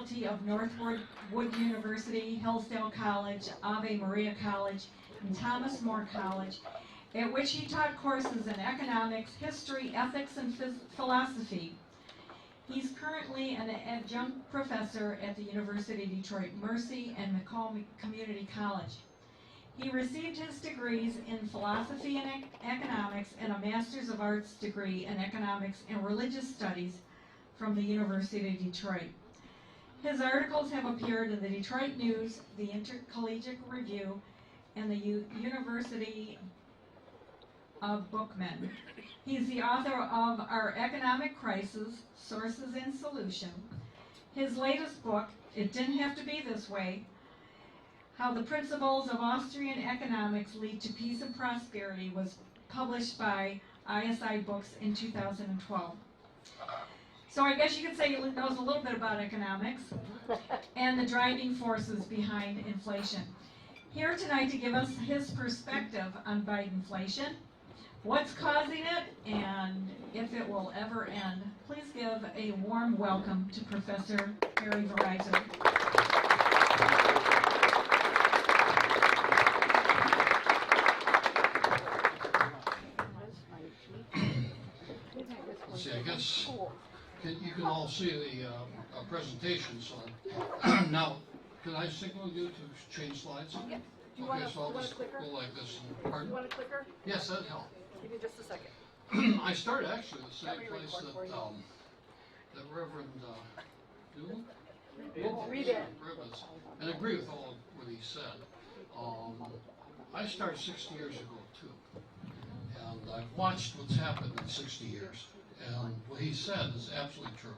faculty of Northwood Wood University, Hillsdale College, Ave Maria College, and Thomas More College, at which he taught courses in economics, history, ethics, and philosophy. He's currently an adjunct professor at the University of Detroit Mercy and Macomb Community College. He received his degrees in philosophy and economics and a Master's of Arts degree in economics and religious studies from the University of Detroit. His articles have appeared in the Detroit News, the Intercollegiate Review, and the University of Bookmen. He's the author of Our Economic Crisis, Sources and Solution. His latest book, It Didn't Have to Be This Way, How the Principles of Austrian Economics Lead to Peace and Prosperity, was published by ISI Books in 2012. So I guess you could say he knows a little bit about economics and the driving forces behind inflation. Here tonight to give us his perspective on Bidenflation, what's causing it, and if it will ever end, please give a warm welcome to Professor Veryser. See, I guess you can all see the presentation, so now, can I signal you to change slides? Yeah. Do you Okay, want so I'll a just clicker? go like this. Do Pardon? you want a clicker? Yes, that'd help. Give me just a second. I started actually the same Want me to place record for you? that Reverend Newell? Read it. Rivers, and I agree with all of what he said. I started 60 years ago too, and I've watched what's happened in 60 years, and what he said is absolutely true.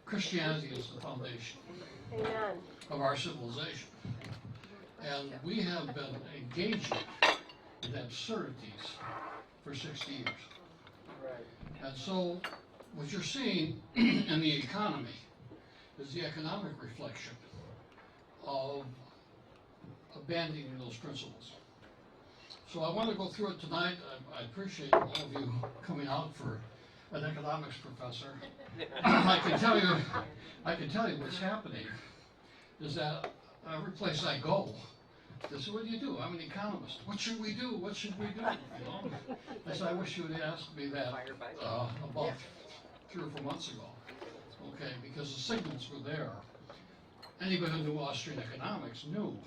Christianity is the foundation Amen. of our civilization, and we have been engaging in absurdities for 60 years. And so what you're seeing in the economy is the economic reflection of abandoning those principles. So I want to go through it tonight. I appreciate all of you coming out for an economics professor. I can tell you what's happening is that every place I go, they say, what do you do? I'm an economist. What should we do? What should we do? You know? I said, I wish you had asked me that about 3 or 4 months ago. Okay, because the signals were there. Anybody who knew Austrian economics knew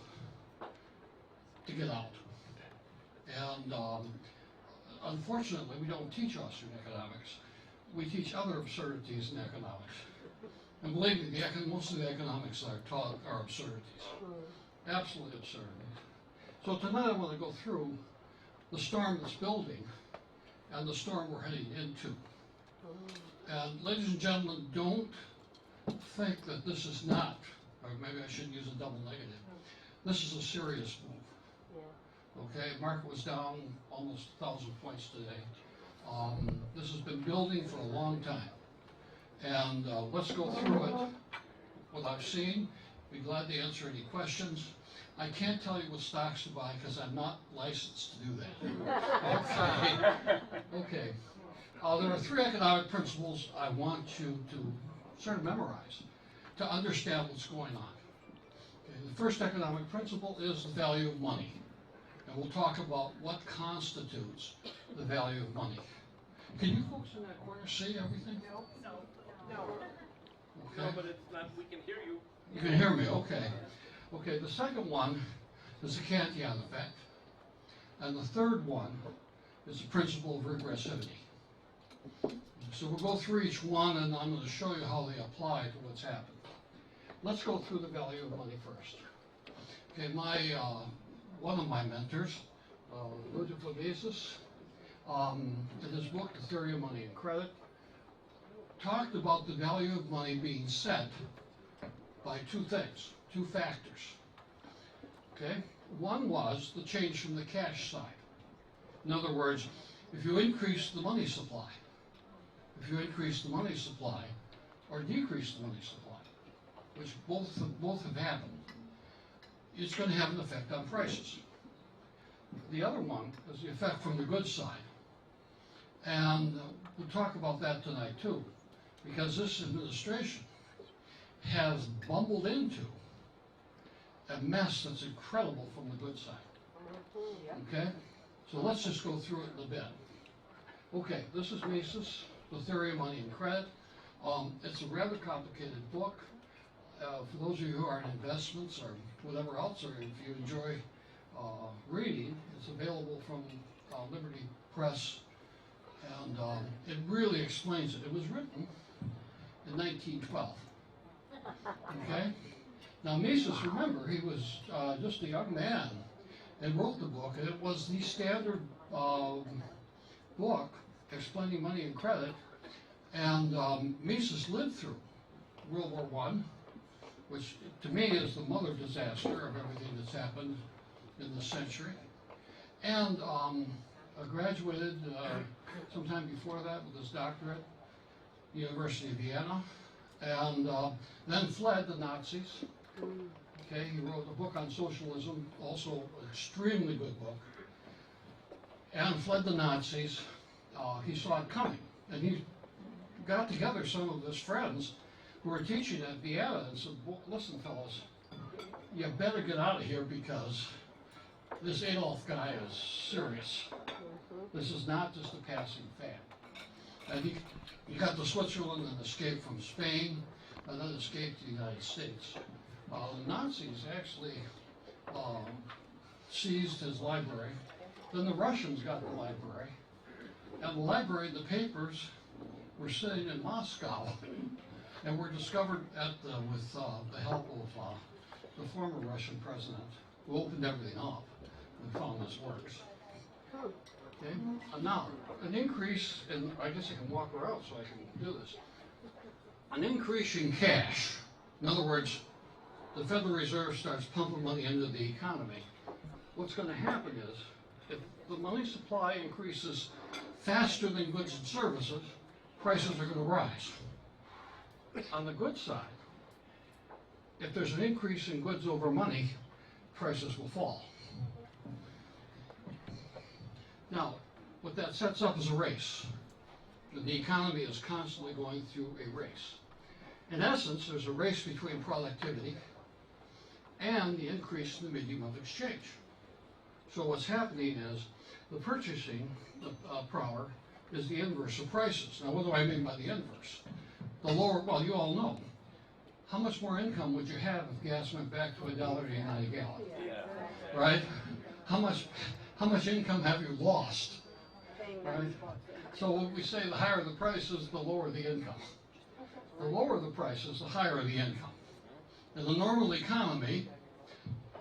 to get out. And unfortunately, we don't teach Austrian economics. We teach other absurdities in economics. And believe me, most of the economics that are taught are absurdities. Absolutely absurdities. So tonight I want to go through the storm that's building and the storm we're heading into. And ladies and gentlemen, don't think that this is not, or maybe I shouldn't use a double negative, this is a serious move. Okay, market was down almost 1,000 points today. This has been building for a long time. And let's go through it, what I've seen. Be glad to answer any questions. I can't tell you what stocks to buy because I'm not licensed to do that. Okay. There are 3 economic principles I want you to sort of memorize to understand what's going on. Okay. The first economic principle is the value of money. And we'll talk about what constitutes the value of money. Can you folks in that corner see everything? No. Okay. No, but it's not, we can hear you. You can hear me, okay. Okay, the second one is the Kantian effect. And the third one is the principle of regressivity. So we'll go through each one and I'm going to show you how they apply to what's happened. Let's go through the value of money first. Okay, one of my mentors, Ludwig Mises, in his book, The Theory of Money and Credit, talked about the value of money being set by 2 things, 2 factors. Okay? One was the change from the cash side. In other words, if you increase the money supply, or decrease the money supply, which both have happened, it's going to have an effect on prices. The other one is the effect from the goods side. And we'll talk about that tonight too. because this administration has bumbled into a mess that's incredible from the good side. Okay? So let's just go through it in a bit. Okay, this is Mises, The Theory of Money and Credit. It's a rather complicated book. For those of you who are in investments or whatever else, or if you enjoy reading, it's available from Liberty Press, and it really explains it. It was written in 1912. Okay? Now Mises, remember, he was just a young man and wrote the book, and it was the standard book explaining money and credit. And Mises lived through World War I, which to me is the mother disaster of everything that's happened in this century. And graduated sometime before that with his doctorate, University of Vienna, and then fled the Nazis. Okay, he wrote a book on socialism, also an extremely good book, and fled the Nazis. He saw it coming, and he got together some of his friends who were teaching at Vienna and said, listen fellas, you better get out of here because this Adolf guy is serious. This is not just a passing fad. And he got to Switzerland and escaped from Spain, and then escaped to the United States. The Nazis actually seized his library. Then the Russians got the library. And the library, the papers, were sitting in Moscow and were discovered with the help of the former Russian president, who opened everything up and found his works. Okay? Now, an increase in, I guess I can walk around so I can do this. An increase in cash, in other words, the Federal Reserve starts pumping money into the economy. What's going to happen is, if the money supply increases faster than goods and services, prices are going to rise. On the good side, if there's an increase in goods over money, prices will fall. Now, what that sets up is a race. The economy is constantly going through a race. In essence, there's a race between productivity and the increase in the medium of exchange. So what's happening is the purchasing power is the inverse of prices. Now, what do I mean by the inverse? The lower, well, you all know. How much more income would you have if gas went back to $1.89 a gallon? Right? How much income have you lost? Right? So when we say the higher the prices, the lower the income. The lower the prices, the higher the income. In the normal economy,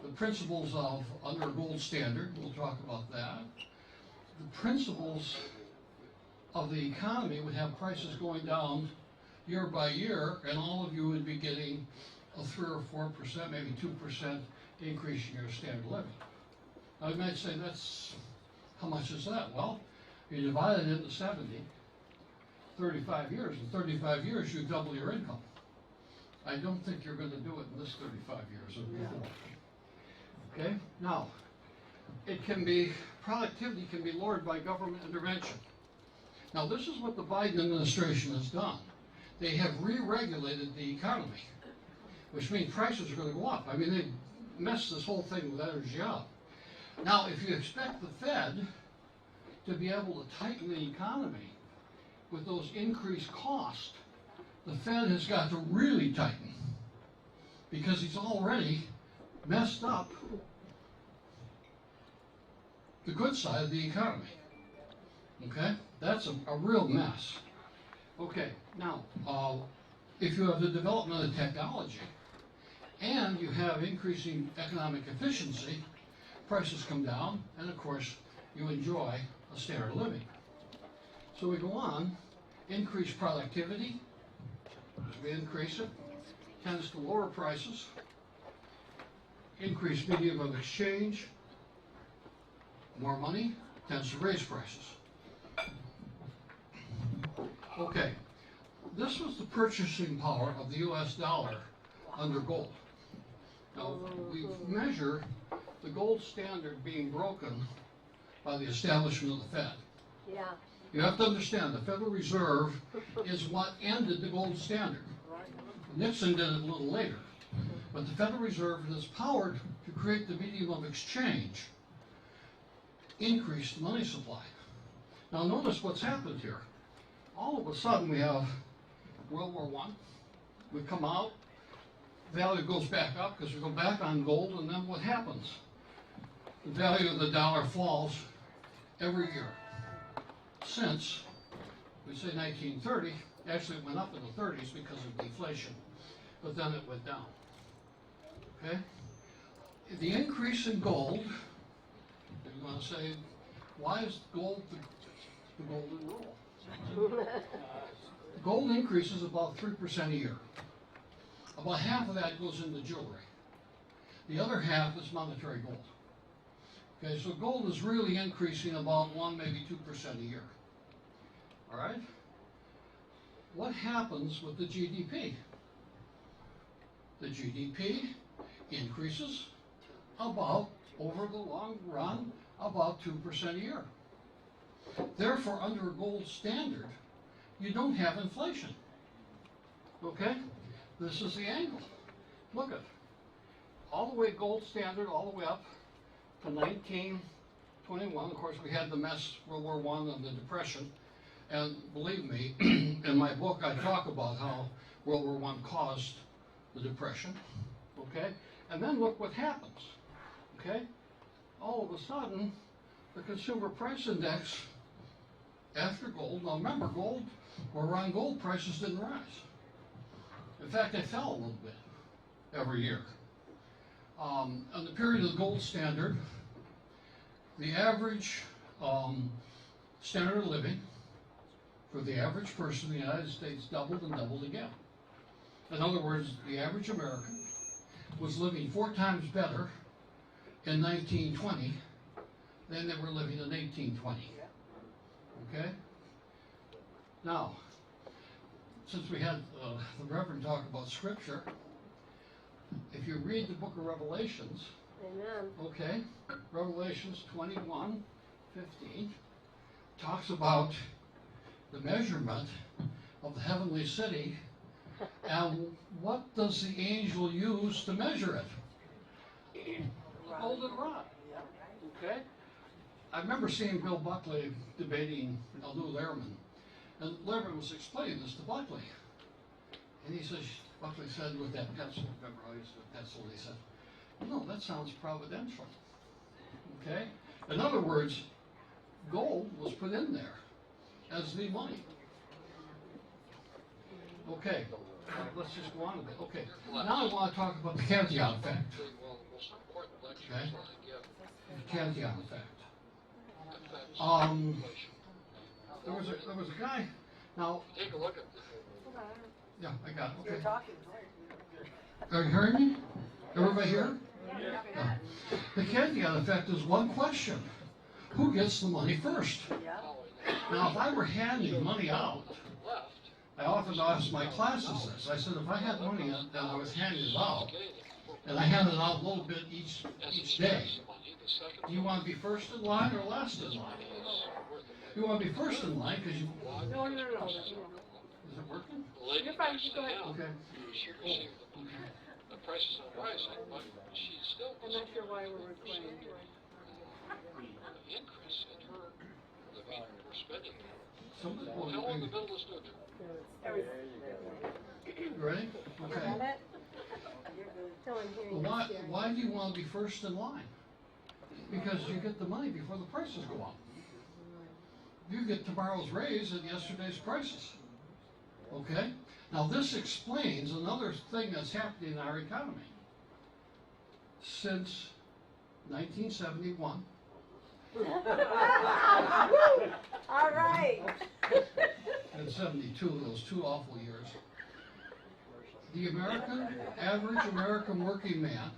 the principles of under a gold standard, we'll talk about that, the principles of the economy would have prices going down year by year, and all of you would be getting a 3 or 4%, maybe 2% increase in your standard of living. Now you might say, that's, how much is that? Well, you divide it into 70, 35 years. In 35 years, you double your income. I don't think you're going to do it in this 35 years or before. Okay? Now, it can be, productivity can be lowered by government intervention. Now, this is what the Biden administration has done. They have re-regulated the economy, which means prices are going to go up. I mean, they messed this whole thing with energy up. Now, if you expect the Fed to be able to tighten the economy with those increased costs, the Fed has got to really tighten because he's already messed up the good side of the economy. Okay? That's a real mess. Okay, now, if you have the development of technology and you have increasing economic efficiency, prices come down, and of course, you enjoy a standard of living. So we go on, increase productivity, as we increase it, tends to lower prices, increase medium of exchange, more money, tends to raise prices. Okay, this was the purchasing power of the US dollar under gold. Now, we measure the gold standard being broken by the establishment of the Fed. Yeah. You have to understand, the Federal Reserve is what ended the gold standard. Nixon did it a little later. But the Federal Reserve has power to create the medium of exchange, increase the money supply. Now notice what's happened here. All of a sudden we have World War I. We come out, value goes back up because we go back on gold, and then what happens? The value of the dollar falls every year. Since, we say 1930, actually it went up in the 30s because of deflation, but then it went down. Okay? The increase in gold, you want to say, why is gold the golden rule? Gold increases about 3% a year. About half of that goes into jewelry. The other half is monetary gold. Okay, so gold is really increasing about 1, maybe 2% a year. All right? What happens with the GDP? The GDP increases about, over the long run, about 2% a year. Therefore, under a gold standard, you don't have inflation. Okay? This is the angle. Look at all the way gold standard, all the way up to 1921. Of course, we had the mess, World War I and the Depression. And believe me, in my book, I talk about how World War I caused the Depression. Okay? And then look what happens. Okay? All of a sudden, the consumer price index after gold, now remember gold, or around gold prices didn't rise. In fact, they fell a little bit every year. On the period of the gold standard, the average standard of living for the average person in the United States doubled and doubled again. In other words, the average American was living 4 times better in 1920 than they were living in 1820. Okay? Now, since we had the Reverend talk about Scripture, if you read the book of Revelations, Amen. okay, Revelations 21:15 talks about the measurement of the heavenly city, and what does the angel use to measure it? A golden rod. Okay? I remember seeing Bill Buckley debating Lou Lehrman, and Lehrman was explaining this to Buckley. And he says, Buckley said with that pencil, remember how he used the pencil, he said, no, that sounds providential. Okay? In other words, gold was put in there as the money. Okay, let's just go on a bit. Okay, now I want to talk about the Cantillon effect. Okay? The Cantillon effect. There was a guy. Now, Take a look at this. yeah, I got it. You're Okay. talking. Are you hearing me? Everybody here? Yeah. The Cantillon effect is one question: who gets the money first? Yeah. Now, if I were handing money out, I often ask my classes this. I said, if I had money and I was handing it out, and I handed it out a little bit each day, do you want to be first in line or last in line? You want to be first in line because you. No. Is it working? You're fine. Just go ahead. Okay. The price is not rising, but she's still I'm not sure why we're recording. increase in her living or spending. Somebody, How in the middle is neutral? you ready? Okay. Got it? Tell him Well, hearing. why do you want to be first in line? Because you get the money before the prices go up. You get tomorrow's raise at yesterday's prices. Okay? Now this explains another thing that's happening in our economy. Since 1971, All right. and 72, those 2 awful years, the average American working man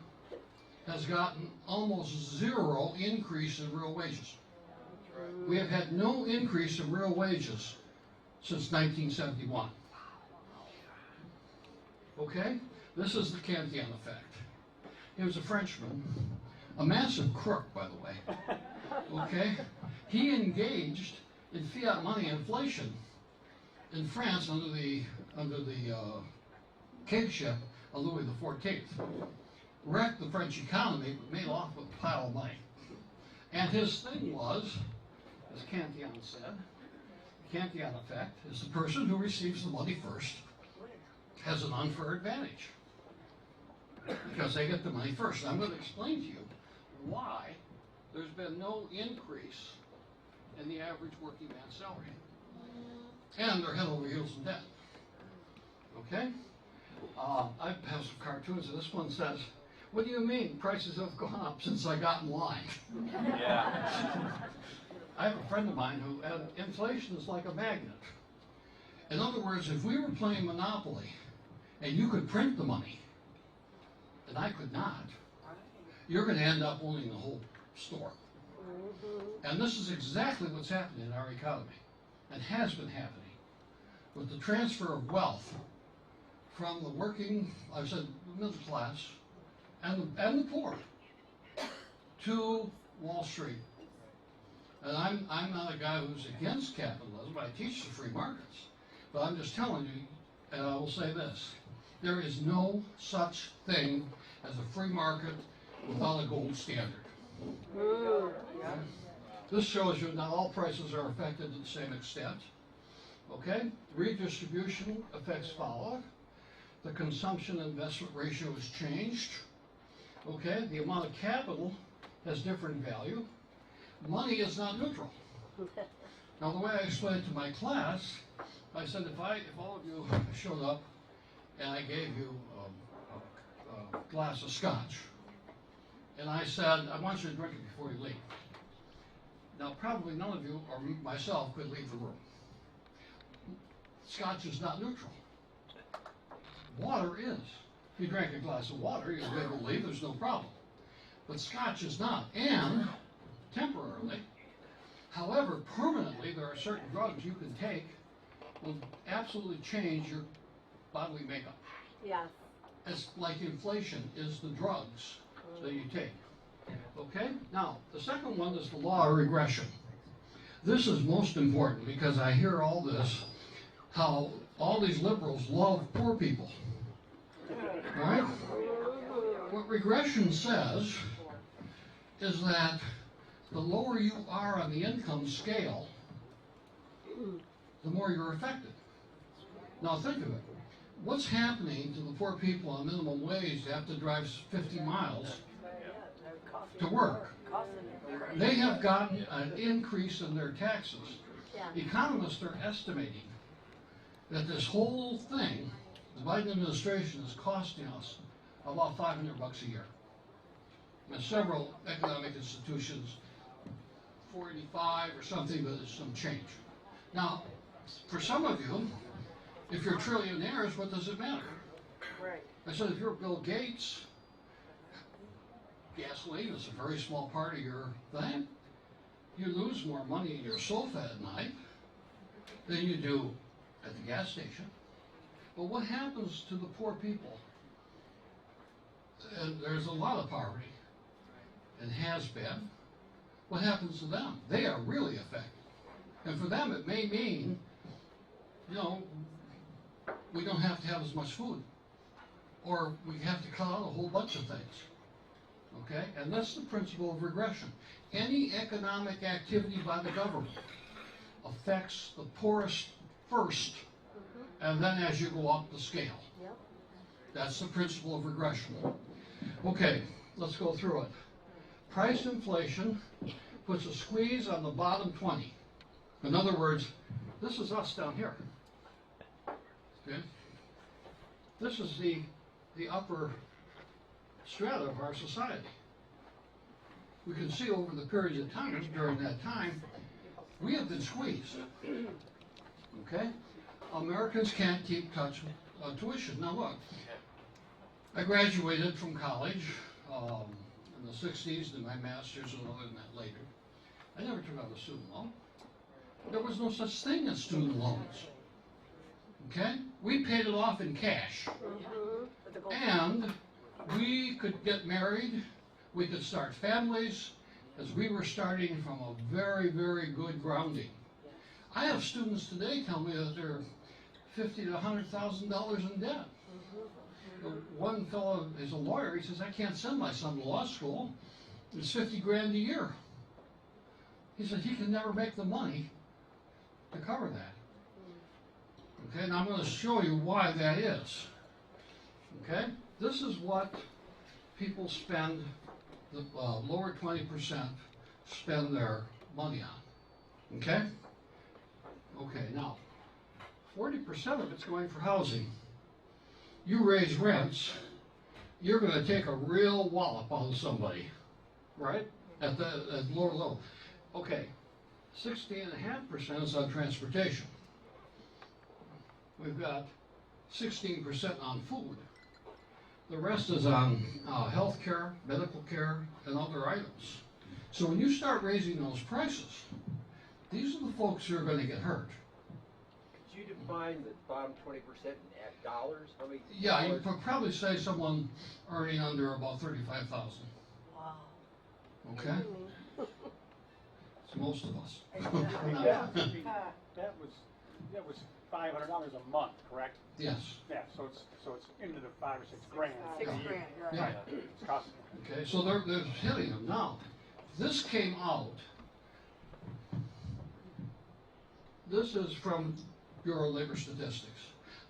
has gotten almost 0 increase in real wages. We have had no increase in real wages since 1971. Okay? This is the Cantillon effect. He was a Frenchman, a massive crook, by the way. Okay? He engaged in fiat money inflation in France under the kingship of Louis XIV. Wrecked the French economy, but made off with a pile of money. And his thing was, as Cantillon said, Cantillon effect is the person who receives the money first has an unfair advantage because they get the money first. And I'm going to explain to you why there's been no increase in the average working man's salary. And they're head over heels in debt. Okay? I have some cartoons, and this one says, "What do you mean prices have gone up since I got in line?" Yeah. I have a friend of mine who, and inflation is like a magnet. In other words, if we were playing Monopoly, and you could print the money, and I could not, you're going to end up owning the whole store. And this is exactly what's happening in our economy, and has been happening, with the transfer of wealth from the working, I said, middle class, and the poor, to Wall Street. And I'm not a guy who's against capitalism. I teach the free markets. But I'm just telling you, and I will say this, there is no such thing as a free market without a gold standard. This shows you not all prices are affected to the same extent. Okay? Redistribution effects follow. The consumption investment ratio is changed. Okay? The amount of capital has different value. Money is not neutral. Now, the way I explained it to my class, I said if all of you showed up and I gave you a glass of scotch, and I said, I want you to drink it before you leave. Now, probably none of you or myself could leave the room. Scotch is not neutral. Water is. If you drank a glass of water, you'll be able to leave, there's no problem. But scotch is not. And temporarily. However, permanently, there are certain drugs you can take will absolutely change your bodily makeup. Yes. It's like inflation is the drugs that you take. Okay? Now, the second one is the law of regression. This is most important because I hear all this, how all these liberals love poor people. All right? What regression says is that the lower you are on the income scale, the more you're affected. Now think of it. What's happening to the poor people on minimum wage that have to drive 50 miles to work? They have gotten an increase in their taxes. Economists are estimating that this whole thing, the Biden administration, is costing us about $500 a year. And several economic institutions, 485 or something, but it's some change. Now, for some of you, if you're trillionaires, what does it matter? Right. I said, if you're Bill Gates, gasoline is a very small part of your thing. You lose more money in your sofa at night than you do at the gas station. But what happens to the poor people? And there's a lot of poverty, and has been. What happens to them? They are really affected. And for them, it may mean, we don't have to have as much food. Or we have to cut out a whole bunch of things. Okay? And that's the principle of regression. Any economic activity by the government affects the poorest first, and then as you go up the scale. Yep. That's the principle of regression. Okay, let's go through it. Price inflation puts a squeeze on the bottom 20. In other words, this is us down here. Okay? This is the upper strata of our society. We can see over the period of time, during that time, we have been squeezed. Okay? Americans can't keep touch with tuition. Now look, I graduated from college in the 60s, did my master's and other than that later. I never took out a student loan. There was no such thing as student loans. Okay? We paid it off in cash. And we could get married, we could start families, as we were starting from a very, very good grounding. I have students today tell me that they're $50,000 to $100,000 in debt. One fellow is a lawyer. He says, I can't send my son to law school. It's 50 grand a year. He said he can never make the money to cover that. Okay, now I'm going to show you why that is. Okay, this is what people spend, the lower 20% spend their money on. Okay? Okay, now, 40% of it's going for housing. You raise rents, you're going to take a real wallop on somebody, right? At the lower level. Okay, 16.5% is on transportation. We've got 16% on food. The rest is on health care, medical care, and other items. So when you start raising those prices, these are the folks who are going to get hurt. Could you define the bottom 20% in dollars? How many? Yeah, you dollars? could probably say someone earning under about 35,000. Wow. Okay, it's most of us. That was $500 a month, correct? Yes. Yeah, so it's into the 5 or 6 grand. a 6 year. grand, right. Yeah. It's costing. Okay, so they're hitting them now. This came out. This is from Bureau of Labor Statistics.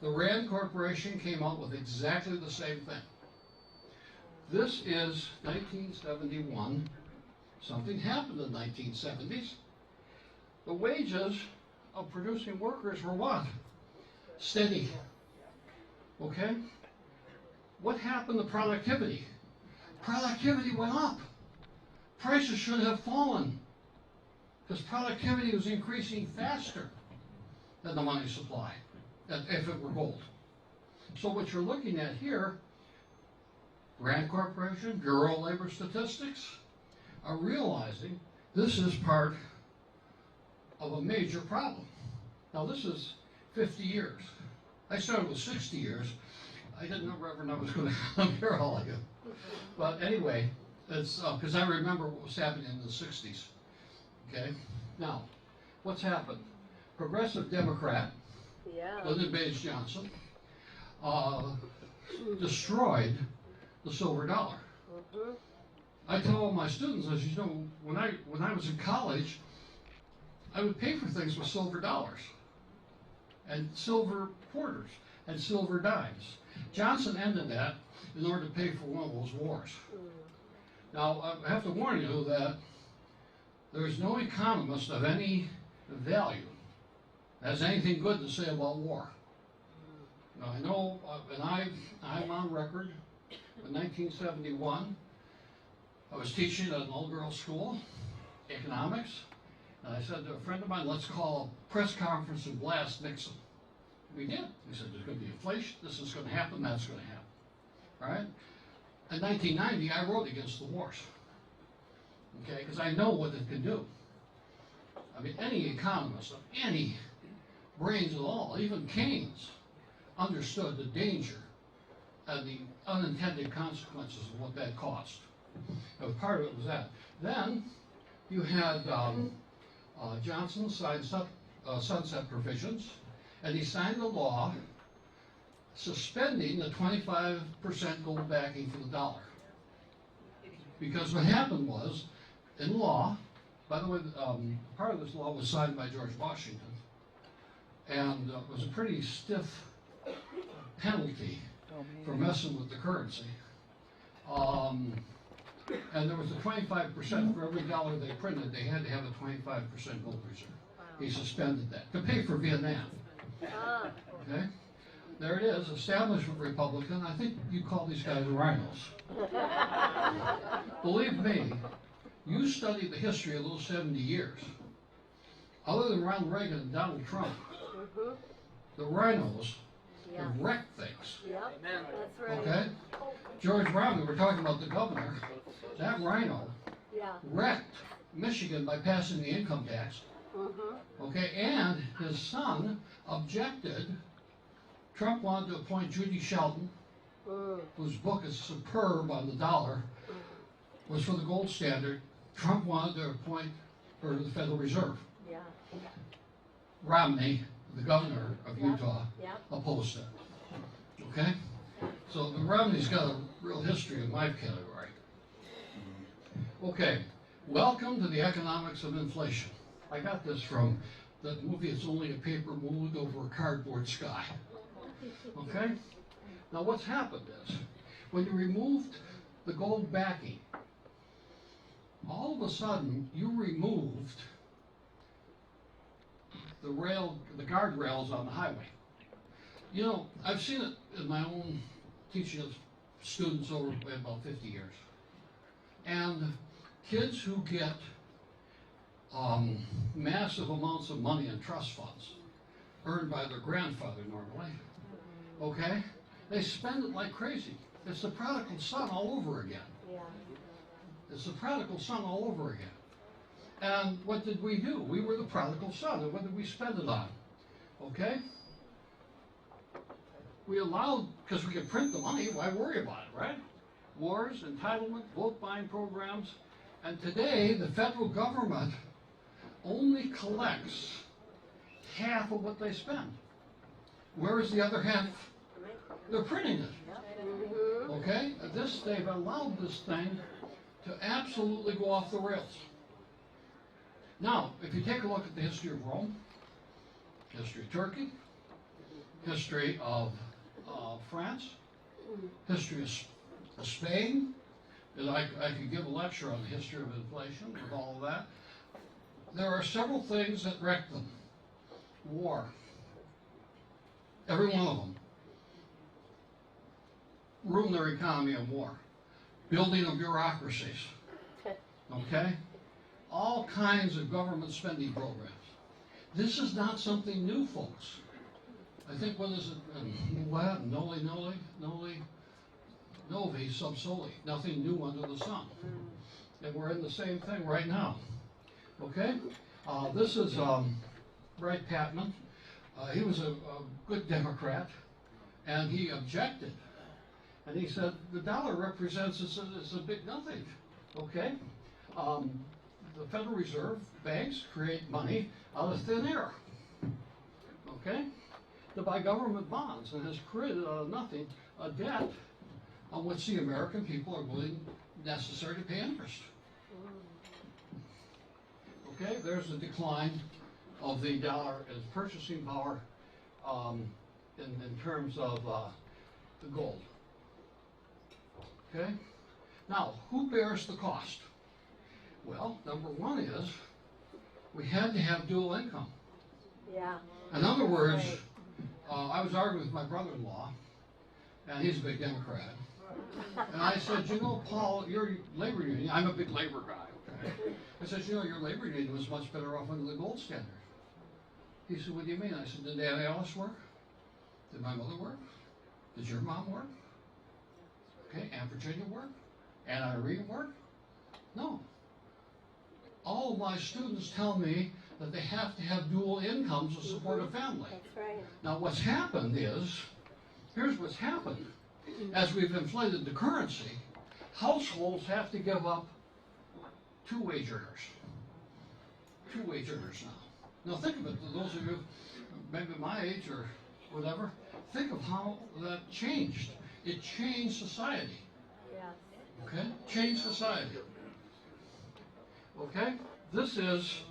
The Rand Corporation came out with exactly the same thing. This is 1971. Something happened in the 1970s. The wages of producing workers were what? Steady. Okay? What happened to productivity? Productivity went up. Prices should have fallen because productivity was increasing faster than the money supply, if it were gold. So what you're looking at here, Rand Corporation, Bureau of Labor Statistics, are realizing this is part of a major problem. Now this is 50 years. I started with 60 years. I didn't ever know I was going to come here all of you. But anyway, it's because I remember what was happening in the 60s. Okay? Now, what's happened? Progressive Democrat, Yeah. Lyndon Baines Johnson, destroyed the silver dollar. Mhm. I tell all my students, as you know, when I was in college, I would pay for things with silver dollars and silver quarters and silver dimes. Johnson ended that in order to pay for one of those wars. Now, I have to warn you that there's no economist of any value that has anything good to say about war. Now, I know, and I'm on record, in 1971, I was teaching at an all-girls school, economics, and I said to a friend of mine, let's call a press conference and blast Nixon. We did. We said, there's going to be inflation, this is going to happen, that's going to happen. Right? In 1990, I wrote against the wars. Okay, because I know what it can do. I mean, any economist of any brains at all, even Keynes, understood the danger and the unintended consequences of what that caused. Part of it was that. Then you had Johnson sign sunset provisions, and he signed a law suspending the 25% gold backing for the dollar. Because what happened was, in law, by the way, part of this law was signed by George Washington, and it was a pretty stiff penalty for messing with the currency. And there was a 25% for every dollar they printed, they had to have a 25% gold reserve. He suspended that to pay for Vietnam. Ah. Okay? There it is, establishment Republican. I think you call these guys rhinos. Believe me, you study the history of those 70 years. Other than Ronald Reagan and Donald Trump, Mhm. the rhinos Yeah. have wrecked things. Yep. That's right. Okay? George Brown, we were talking about the governor. That rhino Yeah. wrecked Michigan by passing the income tax. Mhm. Okay, and his son objected. Trump wanted to appoint Judy Shelton, Mm. whose book is superb on the dollar, was for the gold standard. Trump wanted to appoint her to the Federal Reserve. Yeah. Romney, the governor of Utah, Yep. opposed it. Okay? So Romney's got a real history in my category. Okay, welcome to the economics of inflation. I got this from that movie, It's Only a Paper Moon Over a Cardboard Sky. Okay? Now what's happened is, when you removed the gold backing, all of a sudden you removed the guardrails on the highway. You know, I've seen it in my own teaching of students over about 50 years. And kids who get massive amounts of money in trust funds, earned by their grandfather normally, okay? They spend it like crazy. It's the prodigal son all over again. Yeah. It's the prodigal son all over again. And what did we do? We were the prodigal son, and what did we spend it on? Okay? We allowed, because we could print the money, why worry about it, right? Wars, entitlement, vote buying programs, and today the federal government only collects half of what they spend. Where is the other half? They're printing it. Mm-hmm. Okay? They've allowed this thing to absolutely go off the rails. Now, if you take a look at the history of Rome, history of Turkey, history of France, history of Spain, and I could give a lecture on the history of inflation with all of that. There are several things that wreck them. War. Every one of them. Ruin their economy in war. Building of bureaucracies. Okay? All kinds of government spending programs. This is not something new, folks. I think, what is it? Latin, noli, novi, sub soli. Nothing new under the sun. And we're in the same thing right now. Okay? This is Wright Patman. He was a good Democrat, and he objected. And he said, the dollar represents is a big nothing. Okay? The Federal Reserve banks create money out of thin air. Okay? To buy government bonds, and has created out of nothing a debt on which the American people are necessary to pay interest. Okay, there's the decline of the dollar as purchasing power in terms of the gold. Okay, now who bears the cost? Well, number one is we had to have dual income. Yeah. In other words, I was arguing with my brother-in-law, and he's a big Democrat. And I said, you know, Paul, your labor union, I'm a big labor guy, okay? I said, you know, your labor union was much better off under the gold standard. He said, what do you mean? I said, did Aunt Alice work? Did my mother work? Did your mom work? Okay, Aunt Virginia work? Aunt Irene work? No. All of my students tell me that they have to have dual incomes to support a family. That's right. Now what's happened is, here's what's happened. As we've inflated the currency, households have to give up two wage earners. Two wage earners now. Now think of it, those of you maybe my age or whatever, think of how that changed. It changed society. Yes. Okay? Changed society. Okay? This is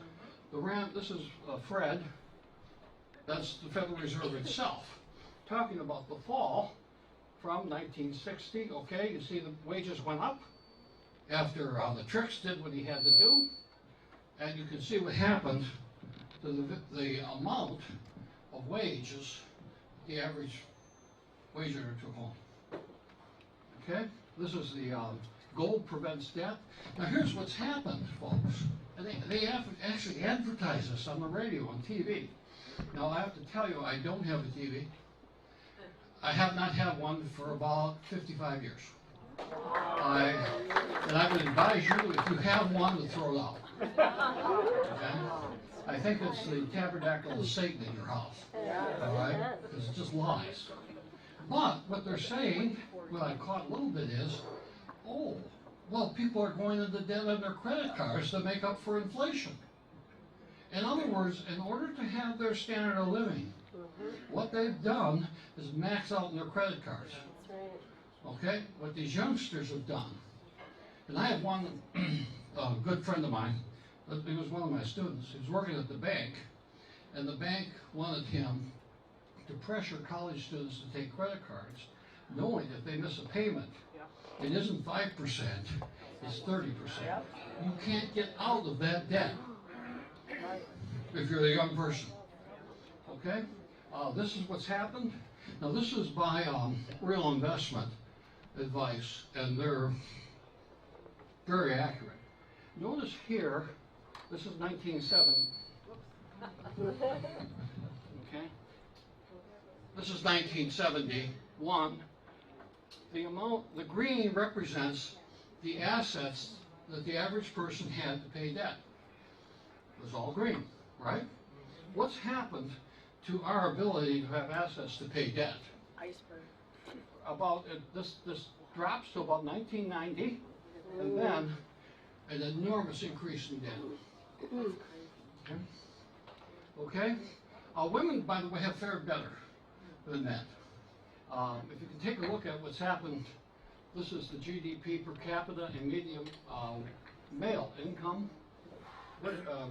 Fred. That's the Federal Reserve itself. Talking about the fall from 1960. Okay, you see the wages went up after the tricks did what he had to do, and you can see what happened to the amount of wages the average wage earner took home. Okay, this is the gold prevents debt. Now here's what's happened, folks. And they actually advertise this on the radio, on TV. Now I have to tell you, I don't have a TV. I have not had one for about 55 years. And I would advise you, if you have one, to throw it out. Okay? I think it's the tabernacle of Satan in your house. All right? Because it just lies. But what they're saying, what I caught a little bit is, oh, well, people are going into debt on their credit cards to make up for inflation. In other words, words, in order to have their standard of living, what they've done is max out their credit cards. That's right. Okay? What these youngsters have done. And I have one a good friend of mine, he was one of my students, he was working at the bank, and the bank wanted him to pressure college students to take credit cards, knowing if they miss a payment, it isn't 5%, it's 30%. You can't get out of that debt if you're a young person. Okay? This is what's happened. Now this is by Real Investment Advice, and they're very accurate. Notice here, this is 1970. Okay? This is 1971. The green represents the assets that the average person had to pay debt. It was all green, right? What's happened to our ability to have assets to pay debt? Iceberg. This drops to about 1990, and then an enormous increase in debt. Okay? Women, by the way, have fared better than men. If you can take a look at what's happened, this is the GDP per capita and median male income.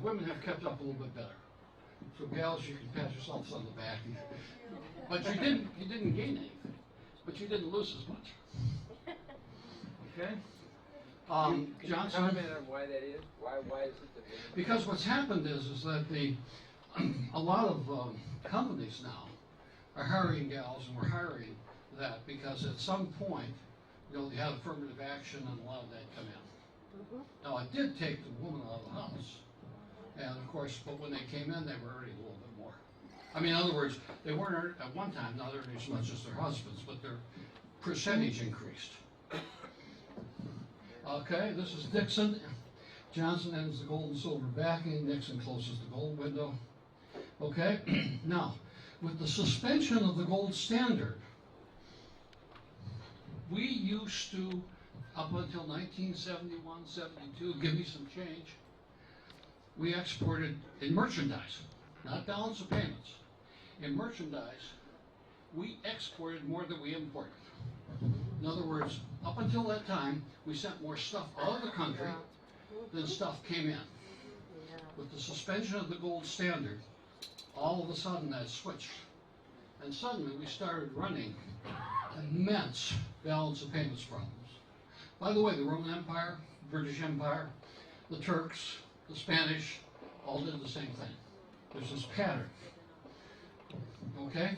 Women have kept up a little bit better. So gals, you can pat yourselves on the back. But you didn't gain anything. But you didn't lose as much. Okay? Johnson. Comment on why that is? Why is it that? Because what's happened is that a lot of companies now are hiring gals, and we're hiring that because at some point, they had affirmative action and a lot of that come in. Now, it did take the woman out of the house, and of course, but when they came in, they were earning a little bit more. I mean, in other words, they weren't at one time not earning as much as their husbands, but their percentage increased. Okay, this is Dixon. Johnson ends the gold and silver backing. Nixon closes the gold window. Okay, now, with the suspension of the gold standard, we used to, up until 1971, 72, give me some change, we exported in merchandise, not balance of payments. In merchandise, we exported more than we imported. In other words, up until that time, we sent more stuff out of the country than stuff came in. With the suspension of the gold standard, all of a sudden that switched. And suddenly we started running immense balance of payments problems. By the way, the Roman Empire, British Empire, the Turks, the Spanish, all did the same thing. There's this pattern. Okay?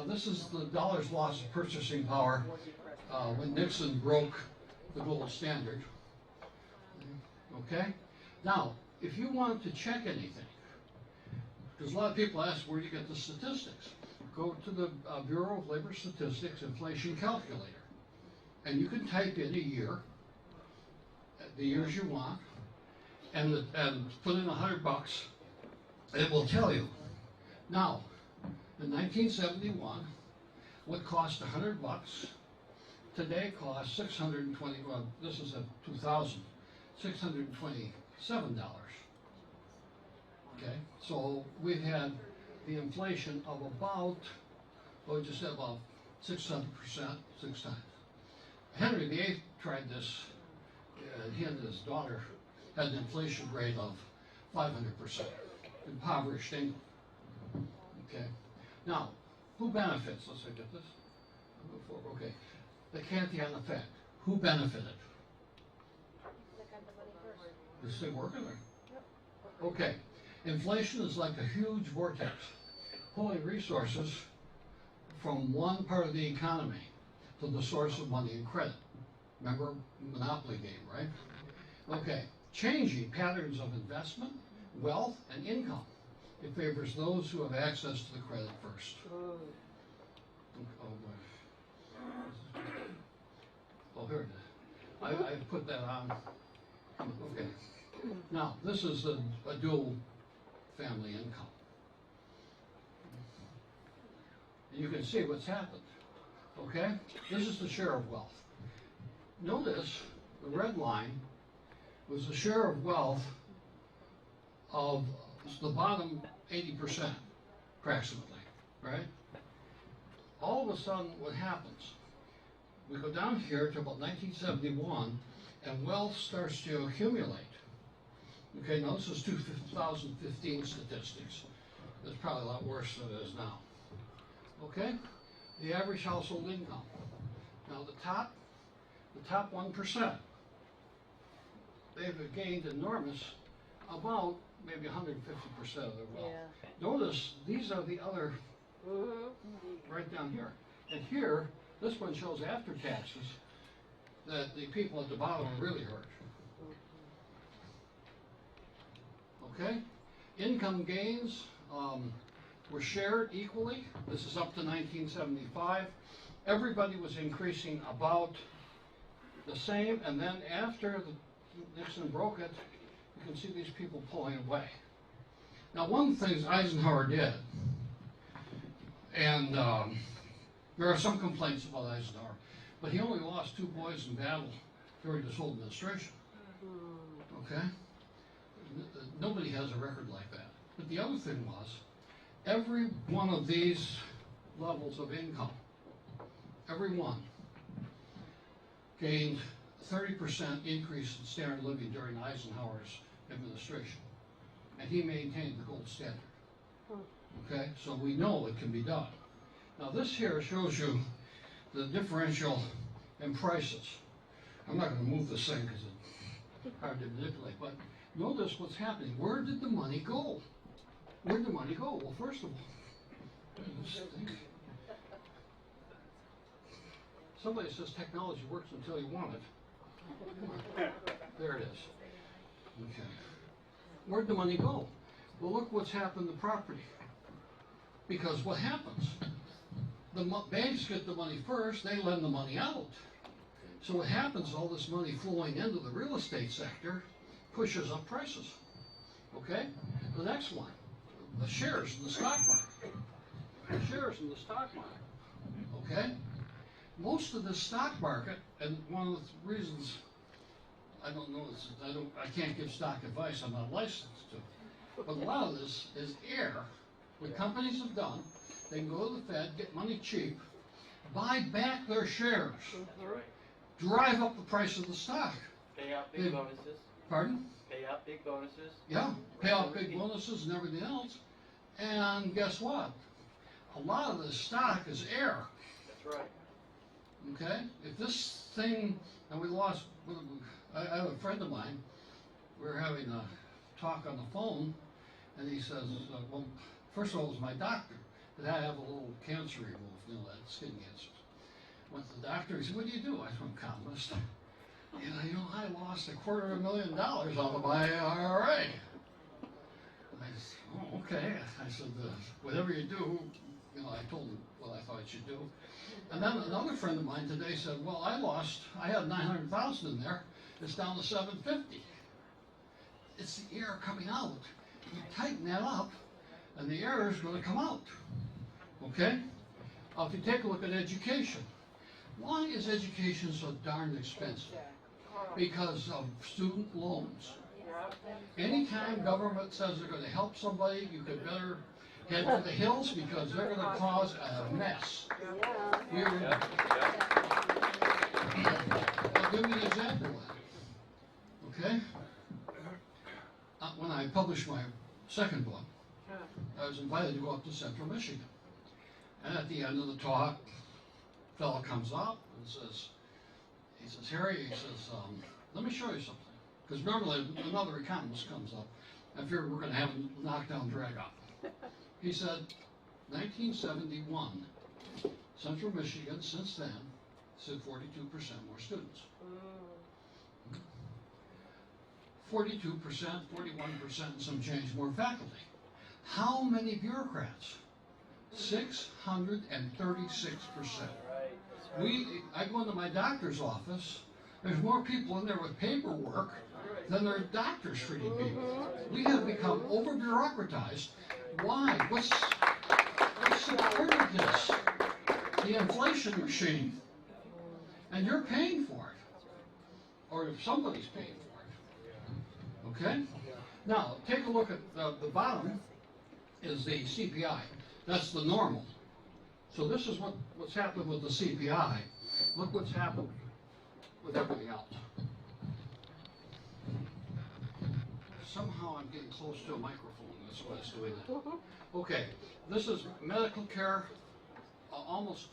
This is the dollar's loss of purchasing power when Nixon broke the gold standard. Okay? Now, if you wanted to check anything, because a lot of people ask, where do you get the statistics? Go to the Bureau of Labor Statistics inflation calculator, and you can type in a year, the years you want, and put in $100, and it will tell you. Now, in 1971, what cost $100 today costs 620. Well, this is a 2000, $627. Okay, so we've had the inflation of about, well, just about 600%, 6 times. Henry VIII tried this. He and his daughter had an inflation rate of 500%. Impoverished England. Okay. Now, who benefits? Let's look at this. Okay. The Cantillon effect. Who benefited? Is it working there? Okay. Inflation is like a huge vortex, pulling resources from one part of the economy to the source of money and credit. Remember, monopoly game, right? Okay. Changing patterns of investment, wealth, and income. It favors those who have access to the credit first. Oh, here it is. I put that on. Okay. Now, this is a dual family income. And you can see what's happened. Okay? This is the share of wealth. Notice the red line was the share of wealth of the bottom 80%, approximately, right? All of a sudden, what happens? We go down here to about 1971, and wealth starts to accumulate. Okay, now this is 2015 statistics. It's probably a lot worse than it is now. Okay, the average household income. Now the top 1%, they've gained enormous, about maybe 150% of their wealth. Notice these are the other, right down here. And here, this one shows after taxes that the people at the bottom are really hurt. Okay? Income gains were shared equally. This is up to 1975. Everybody was increasing about the same, and then after Nixon broke it, you can see these people pulling away. Now, one of the things Eisenhower did, and there are some complaints about Eisenhower, but he only lost 2 boys in battle during this whole administration. Okay? Nobody has a record like that. But the other thing was, every one of these levels of income, every one, gained 30% increase in standard living during Eisenhower's administration. And he maintained the gold standard. Okay, so we know it can be done. Now this here shows you the differential in prices. I'm not going to move this thing because it's hard to manipulate, but notice what's happening. Where did the money go? Where did the money go? Well, first of all, somebody says technology works until you want it. There it is. Okay. Where'd the money go? Well, look what's happened to property. Because what happens? The banks get the money first, they lend the money out. So what happens, all this money flowing into the real estate sector pushes up prices. Okay? The next one, the shares in the stock market. The shares in the stock market. Okay? Most of the stock market, and one of the reasons I don't know, I can't give stock advice, I'm not licensed to. But a lot of this is air. What companies have done, they can go to the Fed, get money cheap, buy back their shares, drive up the price of the stock. Pay out big bonuses. Pardon? Pay out big bonuses. Yeah, pay out big bonuses and everything else. And guess what? A lot of this stock is air. That's right. Okay? If this thing, and we lost, I have a friend of mine, we were having a talk on the phone, and he says, well, first of all, it was my doctor, that I have a little cancer removed, you know, that skin cancer. Went to the doctor, he said, what do you do? I said, I'm a columnist. You know, I lost $250,000 off of my IRA. I said, oh, okay. I said, whatever you do, you know, I told him what I thought I should do. And then another friend of mine today said, well, I had 900,000 in there, it's down to 750. It's the air coming out. You tighten that up, and the air is going to come out. Okay? If you take a look at education, why is education so darn expensive? Because of student loans. Anytime government says they're going to help somebody, you could better head for the hills because they're going to cause a mess. I'll give you an example of that. Okay? When I published my second book, I was invited to go up to Central Michigan. And at the end of the talk, a fellow comes up and says, Harry, he says, let me show you something. Because normally another economist comes up. I figured we're going to have a knockdown drag out. He said, 1971, Central Michigan, since then, said 42% more students. 42%, 41% and some change more faculty. How many bureaucrats? 636%. I go into my doctor's office, there's more people in there with paperwork than there are doctors treating people. We have become over-bureaucratized. Why? What's supported this? The inflation machine. And you're paying for it. Or if somebody's paying for it. Okay? Now, take a look at the bottom is the CPI. That's the normal. So this is what's happened with the CPI. Look what's happened with everything else. Somehow I'm getting close to a microphone. That's why it's doing that. Okay, this is medical care. Almost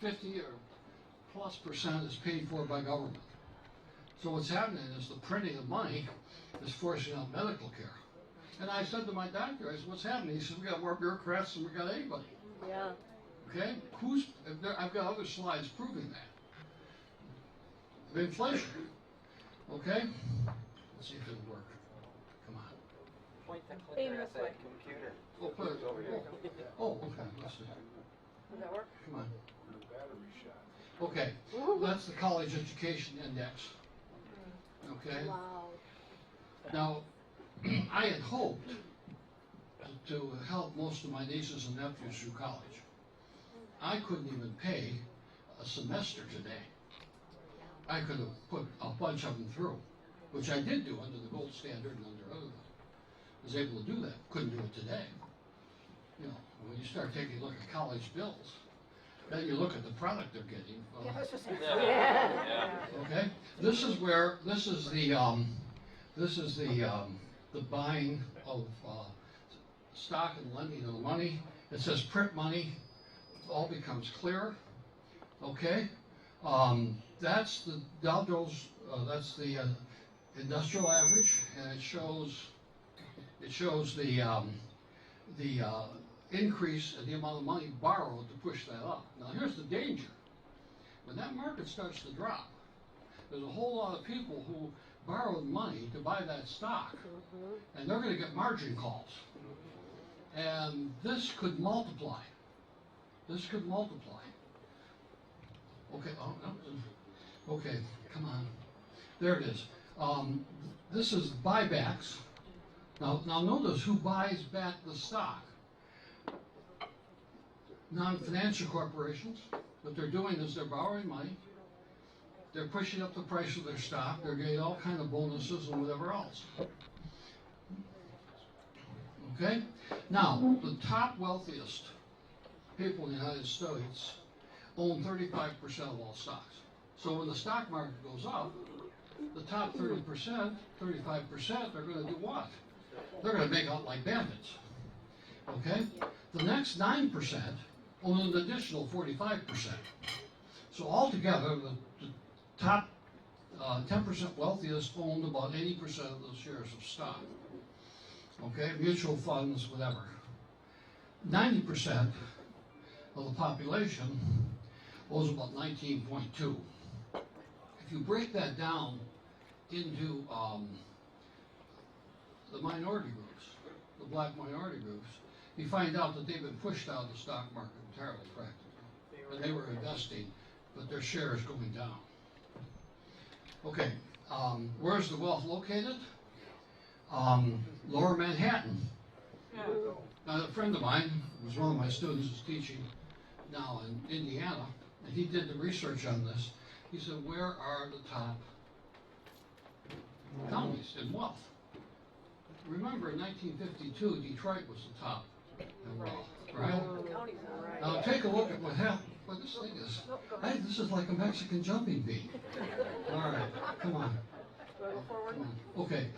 50 or plus percent is paid for by government. So what's happening is the printing of money is forcing out medical care. And I said to my doctor, I said, what's happening? He said, we got more bureaucrats than we got anybody. Yeah. Okay? I've got other slides proving that. The inflation. Okay? Let's see if it'll work. Come on. Point the clicker at that computer. Oh, put it over here. Oh, okay. Let's see. Does that work? Come on. Okay. That's the college education index. Okay? Wow. Now, I had hoped to help most of my nieces and nephews through college. I couldn't even pay a semester today. I could have put a bunch of them through, which I did do under the gold standard and under other things. I was able to do that. Couldn't do it today. You know, when you start taking a look at college bills, then you look at the product they're getting. Okay, this is the buying of stock and lending of money. It says print money. All becomes clear. Okay, that's the Dow Jones. That's the industrial average, and it shows the increase in the amount of money borrowed to push that up. Now here's the danger. When that market starts to drop, there's a whole lot of people who borrowed money to buy that stock, and they're going to get margin calls. And this could multiply. This could multiply. Okay, oh, no. Okay, come on. There it is. This is buybacks. Now notice who buys back the stock. Non-financial corporations. What they're doing is they're borrowing money. They're pushing up the price of their stock. They're getting all kind of bonuses and whatever else. Okay? Now, the top wealthiest people in the United States own 35% of all stocks. So when the stock market goes up, the top 30%, 35% are going to do what? They're going to make out like bandits. Okay? The next 9% own an additional 45%. So altogether, the top 10% wealthiest owned about 80% of the shares of stock. Okay, mutual funds, whatever. 90% of the population owns about 19.2. If you break that down into the minority groups, the black minority groups, you find out that they've been pushed out of the stock market entirely, practically. And they were investing, but their share is going down. Okay, where's the wealth located? Lower Manhattan. Now, a friend of mine, was one of my students, is teaching now in Indiana, and he did the research on this. He said, where are the top counties in wealth? Remember, in 1952, Detroit was the top in wealth, right? Now, take a look at what happened. Well, this thing is, hey, this is like a Mexican jumping bean. All right, come on. Come on. Okay,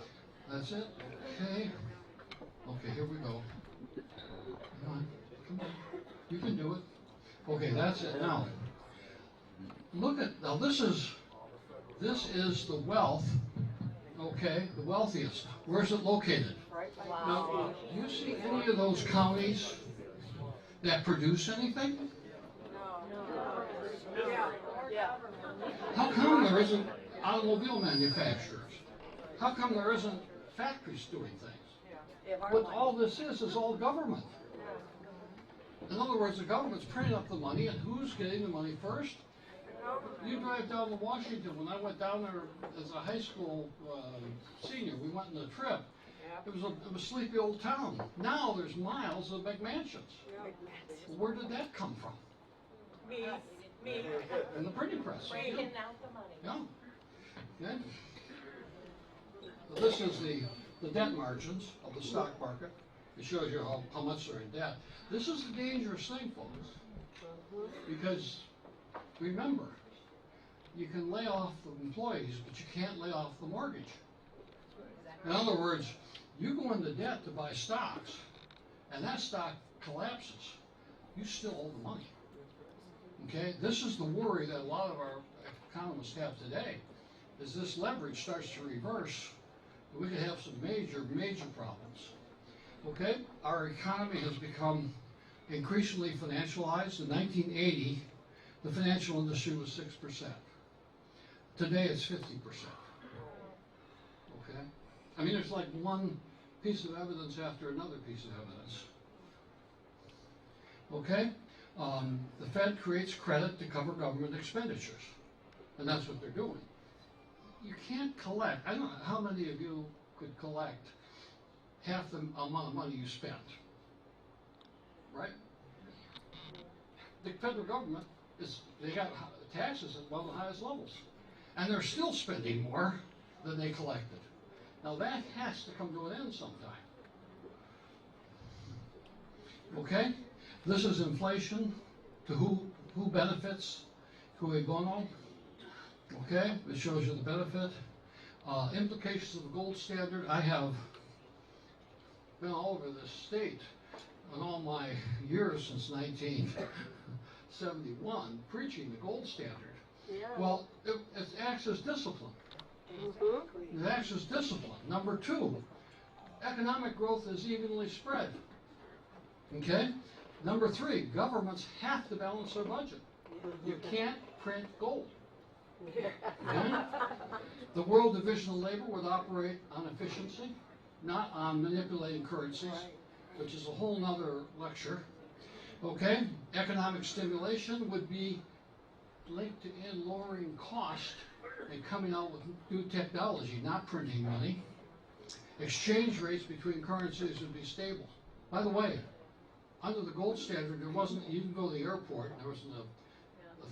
that's it. Okay. Okay, here we go. Come on. You can do it. Okay, that's it. Now, look at, now this is the wealth, okay, the wealthiest. Where's it located? Now, do you see any of those counties that produce anything? How come there isn't automobile manufacturers? How come there isn't factories doing things? What all this is all government. In other words, the government's printing up the money, and who's getting the money first? You drive down to Washington. When I went down there as a high school senior, we went on a trip. It was a sleepy old town. Now there's miles of McMansions. Where did that come from? Me. In the printing press. Breaking out the money. Yeah. Okay. This is the debt margins of the stock market. It shows you how much they're in debt. This is the dangerous thing, folks. Because remember, you can lay off the employees, but you can't lay off the mortgage. In other words, you go into debt to buy stocks, and that stock collapses. You still owe the money. Okay? This is the worry that a lot of our economists have today, is this leverage starts to reverse, we could have some major, major problems. Okay? Our economy has become increasingly financialized. In 1980, the financial industry was 6%. Today it's 50%. Okay? I mean, it's like one piece of evidence after another piece of evidence. Okay? The Fed creates credit to cover government expenditures. And that's what they're doing. You can't collect, I don't know how many of you could collect half the amount of money you spent. Right? The federal government they got taxes at one of the highest levels. And they're still spending more than they collected. Now that has to come to an end sometime. Okay? This is inflation to who benefits, cui bono. Okay? It shows you the benefit. Implications of the gold standard. I have been all over this state in all my years since 1971 preaching the gold standard. Yeah. Well, it acts as discipline. It acts as discipline. Number two, economic growth is evenly spread. Okay? Number three, governments have to balance their budget. You can't print gold. Okay? The World Division of Labor would operate on efficiency, not on manipulating currencies, which is a whole nother lecture. Okay? Economic stimulation would be linked to lowering cost and coming out with new technology, not printing money. Exchange rates between currencies would be stable. By the way, under the gold standard, there wasn't, you can go to the airport, there wasn't a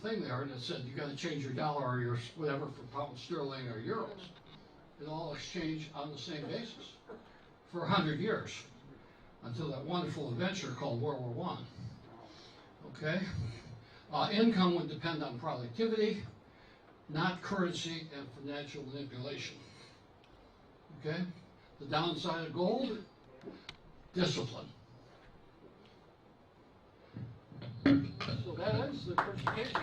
thing there that said you got to change your dollar or your whatever for pound sterling or euros. It all exchanged on the same basis for 100 years until that wonderful adventure called World War I. Okay? Income would depend on productivity, not currency and financial manipulation. Okay? The downside of gold, discipline. So that ends the presentation.